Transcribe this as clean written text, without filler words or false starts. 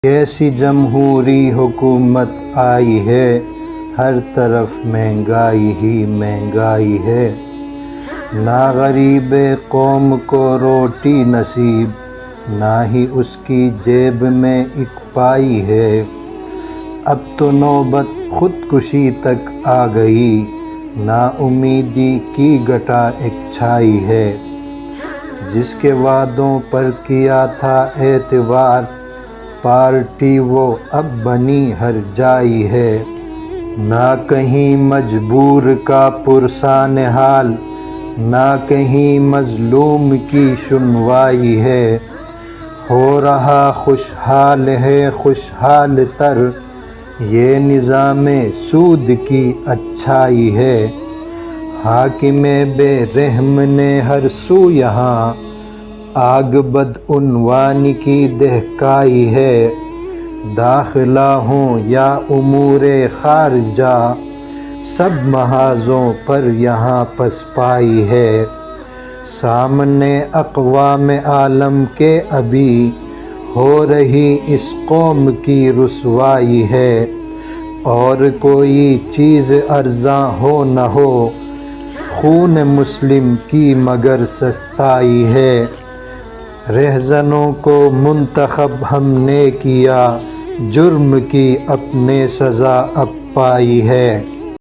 کیسی جمہوری حکومت آئی ہے، ہر طرف مہنگائی ہی مہنگائی ہے، نہ غریب قوم کو روٹی نصیب، نہ ہی اس کی جیب میں ایک پائی ہے۔ اب تو نوبت خودکشی تک آ گئی، نا امیدی کی گھٹا ایک چھائی ہے، جس کے وعدوں پر کیا تھا اعتبار، پارٹی وہ اب بنی ہر جائی ہے۔ نہ کہیں مجبور کا پرسان حال، نہ کہیں مظلوم کی سنوائی ہے، ہو رہا خوشحال ہے خوشحال تر، یہ نظام سود کی اچھائی ہے۔ حاکم بے رحم نے ہر سو یہاں، آگ بدعنوان کی دہکائی ہے، داخلہ ہوں یا امور خارجہ، سب محاذوں پر یہاں پسپائی ہے۔ سامنے اقوام عالم کے ابھی ہو رہی اس قوم کی رسوائی ہے، اور کوئی چیز ارزاں ہو نہ ہو، خون مسلم کی مگر سستائی ہے۔ رہزنوں کو منتخب ہم نے کیا، جرم کی اپنے سزا اب پائی ہے۔